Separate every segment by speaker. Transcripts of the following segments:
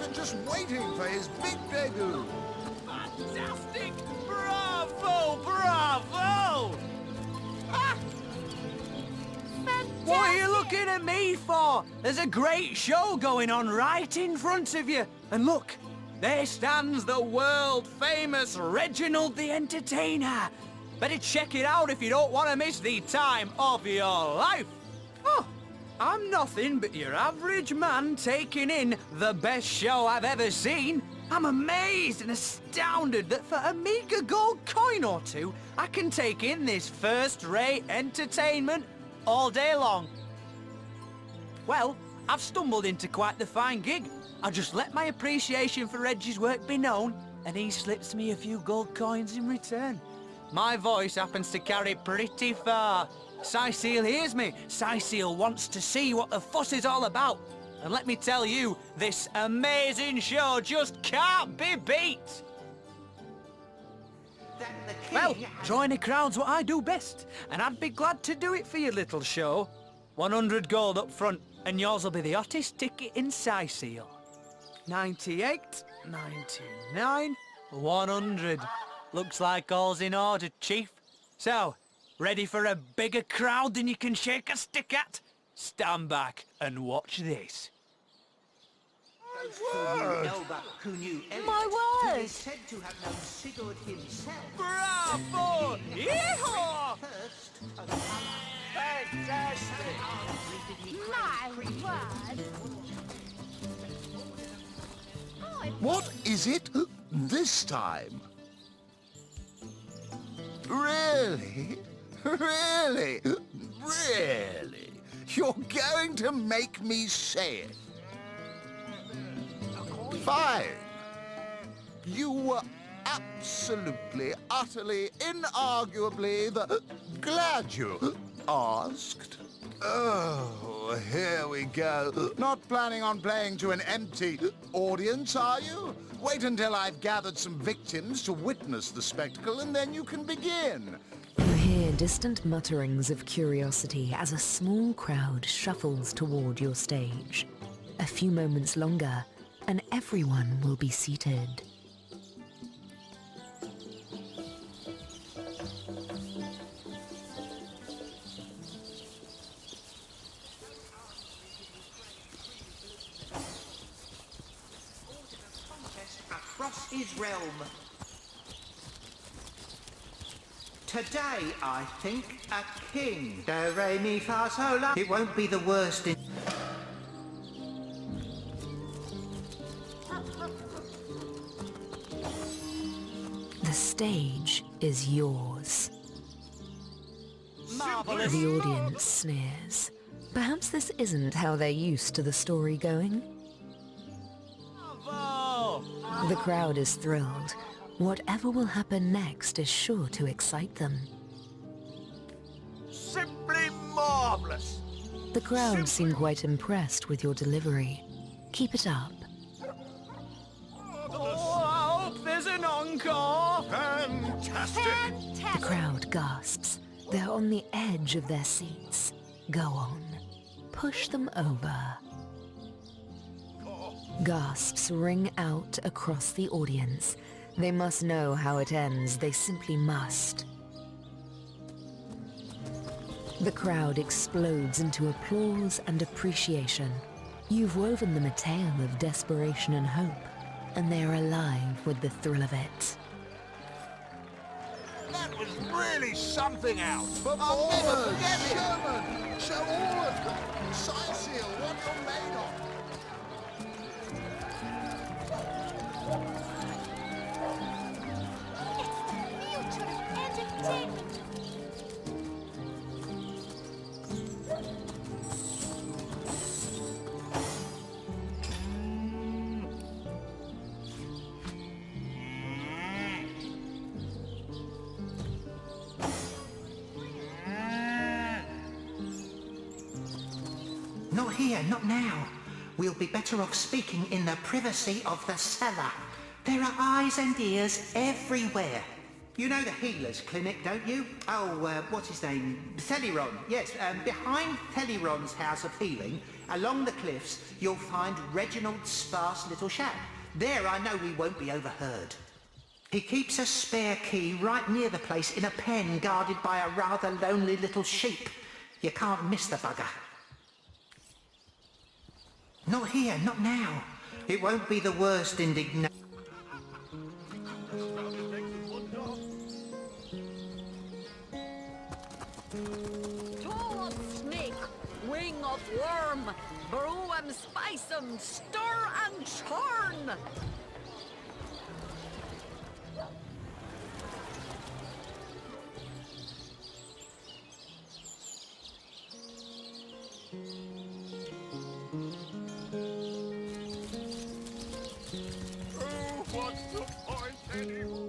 Speaker 1: and just waiting for his big debut.
Speaker 2: Fantastic! Bravo! Bravo! Ah!
Speaker 3: Fantastic!
Speaker 2: What are you looking at me for? There's a great show going on right in front of you. And look, there stands the world-famous Reginald the Entertainer. Better check it out if you don't want to miss the time of your life. Oh, I'm nothing but your average man taking in the best show I've ever seen. I'm amazed and astounded that for a meager gold coin or two, I can take in this first-rate entertainment all day long. Well, I've stumbled into quite the fine gig. I'll just let my appreciation for Reggie's work be known, and he slips me a few gold coins in return. My voice happens to carry pretty far. Cecile hears me. Cecile wants to see what the fuss is all about. And let me tell you, this amazing show just can't be beat. Well, join a crowd's what I do best, and I'd be glad to do it for your little show. 100 gold up front, and yours will be the hottest ticket in Cecile. 98, 99, 100. Looks like all's in order, Chief. So, ready for a bigger crowd than you can shake a stick at? Stand back and watch this.
Speaker 3: My word!
Speaker 4: Said to have known Sigurd himself.
Speaker 2: Bravo! Yeehaw!
Speaker 4: Fantastic!
Speaker 3: My word!
Speaker 1: What is it this time? Really? Really? Really? You're going to make me say it? Fine. You were absolutely, utterly, inarguably the... Glad you asked. Oh, here we go. Not planning on playing to an empty audience, are you? Wait until I've gathered some victims to witness the spectacle, and then you can begin.
Speaker 5: You hear distant mutterings of curiosity as a small crowd shuffles toward your stage. A few moments longer, and everyone will be seated.
Speaker 4: Across his realm. Today, I think, a king. Do, re, mi, fa, sol, la. It won't be the worst in...
Speaker 5: The stage is yours.
Speaker 2: Marvelous!
Speaker 5: The audience sneers. Perhaps this isn't how they're used to the story going.
Speaker 2: Bravo!
Speaker 5: The crowd is thrilled. Whatever will happen next is sure to excite them.
Speaker 2: Simply marvelous!
Speaker 5: The crowd seem quite impressed with your delivery. Keep it up.
Speaker 2: Oh, I hope there's an encore! Fantastic!
Speaker 5: The crowd gasps. They're on the edge of their seats. Go on. Push them over. Gasps ring out across the audience. They must know how it ends. They simply must. The crowd explodes into applause and appreciation. You've woven them a tale of desperation and hope, and they are alive with the thrill of it.
Speaker 2: That was really something else!
Speaker 1: Performers, Sherman, show all of them. Cecile, what you're made of.
Speaker 3: Future of entertainment!
Speaker 4: Not here, not now. We'll be better off speaking in the privacy of the cellar. There are eyes and ears everywhere. You know the healer's clinic, don't you? Oh, what's his name? Theliron. Yes, behind Theliron's house of healing, Along the cliffs, you'll find Reginald's sparse little shack. There I know we won't be overheard. He keeps a spare key right near the place in a pen guarded by a rather lonely little sheep. You can't miss the bugger. Not here, not now. It won't be the worst indignation.
Speaker 6: Toe of snake, wing of worm, brew 'em, spice 'em, stir and churn.
Speaker 1: What's the point anymore?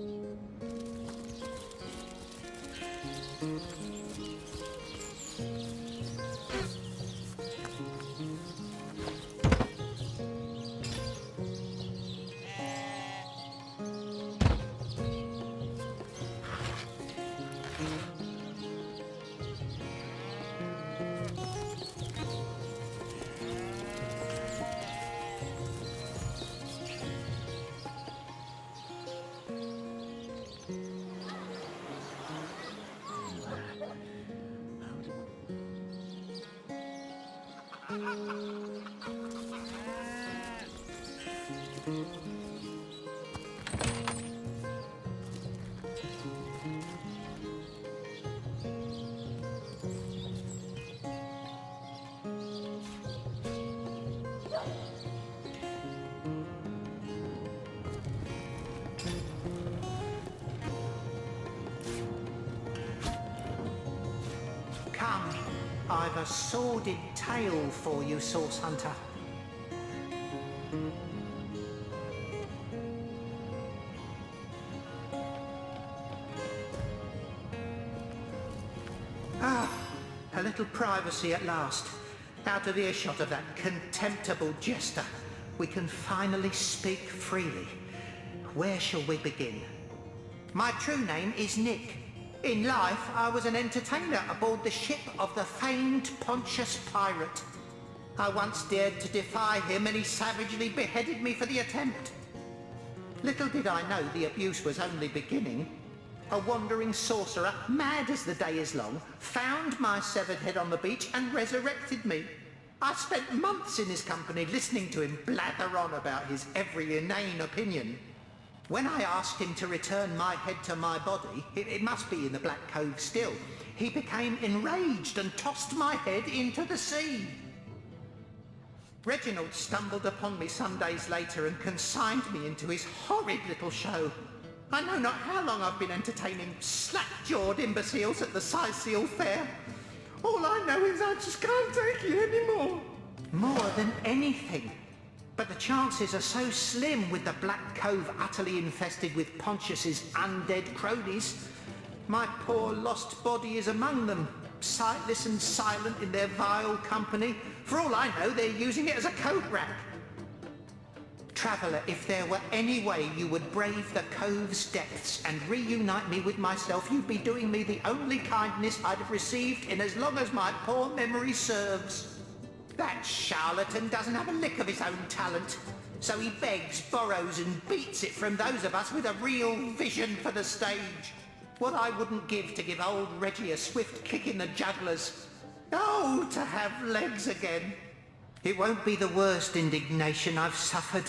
Speaker 4: Come, I've a sordid tale for you, Source Hunter. A little privacy at last. Out of earshot of that contemptible jester. We can finally speak freely. Where shall we begin? My true name is Nick. In life, I was an entertainer aboard the ship of the famed Pontius Pirate. I once dared to defy him and he savagely beheaded me for the attempt. Little did I know the abuse was only beginning. A wandering sorcerer, mad as the day is long, found my severed head on the beach and resurrected me. I spent months in his company listening to him blather on about his every inane opinion. When I asked him to return my head to my body, it must be in the Black Cove still, he became enraged and tossed my head into the sea. Reginald stumbled upon me some days later and consigned me into his horrid little show. I know not how long I've been entertaining slack-jawed imbeciles at the Sicil Fair. All I know is I just can't take it anymore. More than anything. But the chances are so slim with the Black Cove utterly infested with Pontius's undead cronies. My poor lost body is among them, sightless and silent in their vile company. For all I know, they're using it as a coat rack. Traveller, if there were any way you would brave the cove's depths and reunite me with myself, you'd be doing me the only kindness I'd have received in as long as my poor memory serves. That charlatan doesn't have a lick of his own talent, so he begs, borrows and beats it from those of us with a real vision for the stage. What I wouldn't give to give old Reggie a swift kick in the jugglers. Oh, to have legs again. It won't be the worst indignation I've suffered.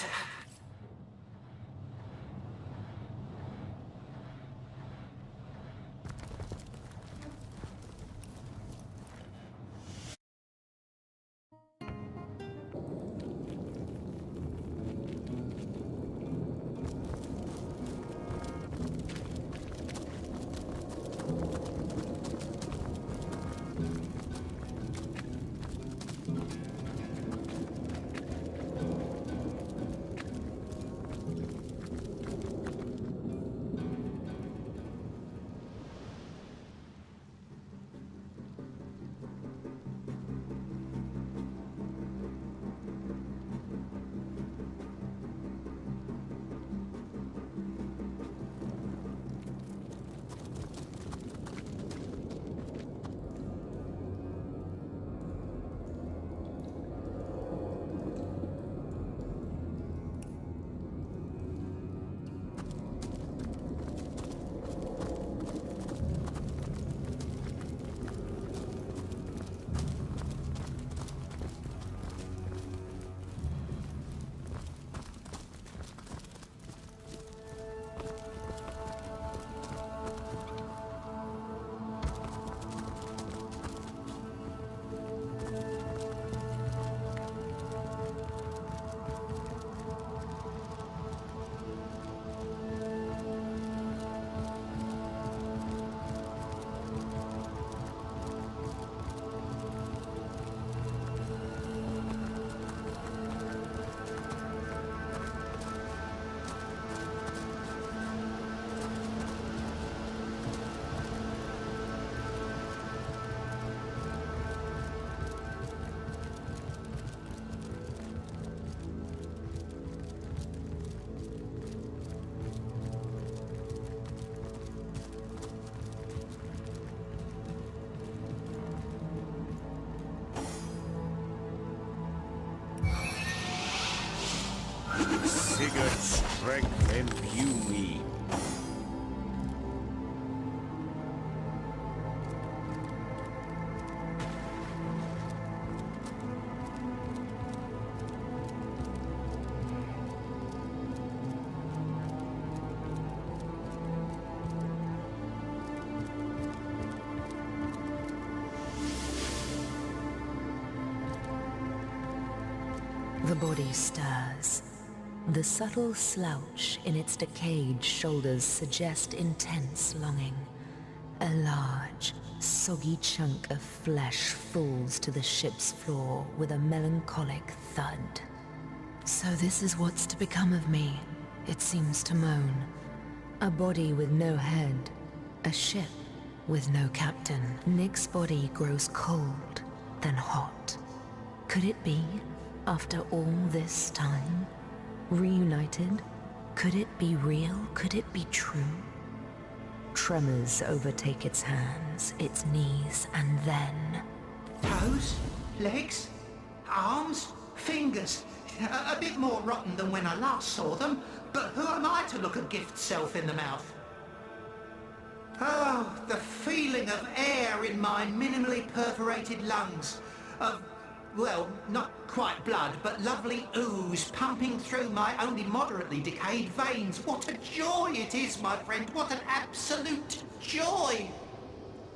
Speaker 7: Sigurd strength imbue me.
Speaker 5: The body stirs. The subtle slouch in its decayed shoulders suggest intense longing. A large, soggy chunk of flesh falls to the ship's floor with a melancholic thud. So this is what's to become of me, it seems to moan. A body with no head. A ship with no captain. Nick's body grows cold, then hot. Could it be? After all this time? Reunited? Could it be real? Could it be true? Tremors overtake its hands, its knees, and then...
Speaker 4: Toes? Legs? Arms? Fingers? A bit more rotten than when I last saw them, but who am I to look a gift self in the mouth? Oh, the feeling of air in my minimally perforated lungs. Of, well, not quite blood, but lovely ooze pumping through my only moderately decayed veins. What a joy it is, my friend. What an absolute joy.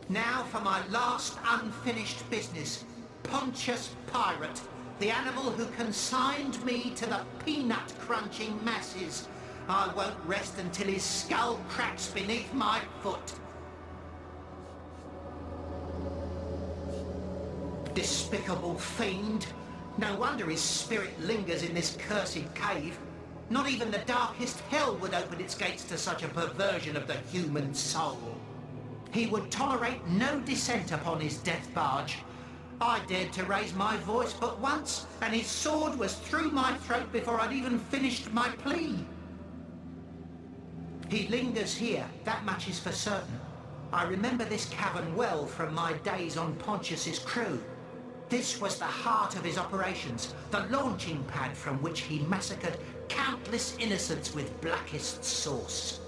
Speaker 4: Now for my last unfinished business. Pontius Pirate, the animal who consigned me to the peanut-crunching masses. I won't rest until his skull cracks beneath my foot. Despicable fiend. No wonder his spirit lingers in this cursed cave. Not even the darkest hell would open its gates to such a perversion of the human soul. He would tolerate no dissent upon his death barge. I dared to raise my voice but once, and his sword was through my throat before I'd even finished my plea. He lingers here, that much is for certain. I remember this cavern well from my days on Pontius's crew. This was the heart of his operations, the launching pad from which he massacred countless innocents with blackest sauce.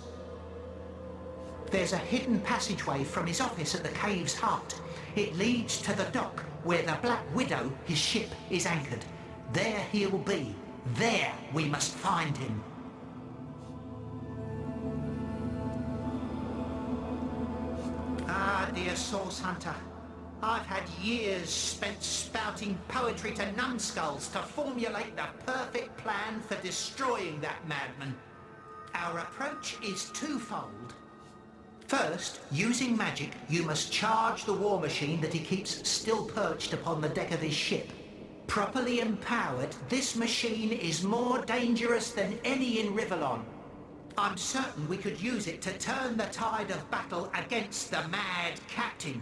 Speaker 4: There's a hidden passageway from his office at the cave's heart. It leads to the dock, where the Black Widow, his ship, is anchored. There he'll be. There we must find him. Ah, dear Source Hunter. I've had years spent spouting poetry to numbskulls to formulate the perfect plan for destroying that madman. Our approach is twofold. First, using magic, you must charge the war machine that he keeps still perched upon the deck of his ship. Properly empowered, this machine is more dangerous than any in Rivellon. I'm certain we could use it to turn the tide of battle against the mad captain.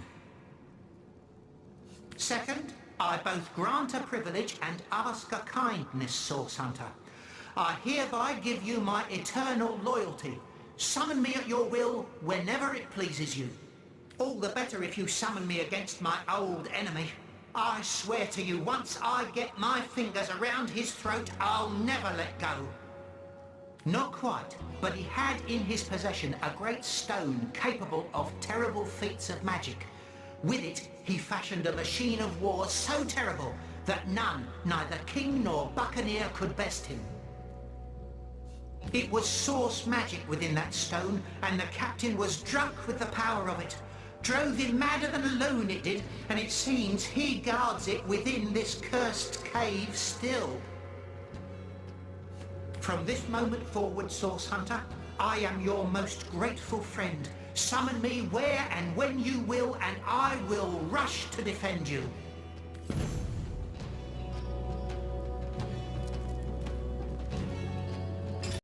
Speaker 4: Second, I both grant a privilege and ask a kindness, Source Hunter. I hereby give you my eternal loyalty. Summon me at your will whenever it pleases you. All the better if you summon me against my old enemy. I swear to you, once I get my fingers around his throat, I'll never let go. Not quite, but he had in his possession a great stone capable of terrible feats of magic. With it, he fashioned a machine of war so terrible that none, neither king nor buccaneer, could best him. It was source magic within that stone, and the captain was drunk with the power of it. Drove him madder than a loon, it did, and it seems he guards it within this cursed cave still. From this moment forward, Source Hunter, I am your most grateful friend. Summon me where and when you will, and I will rush to defend you.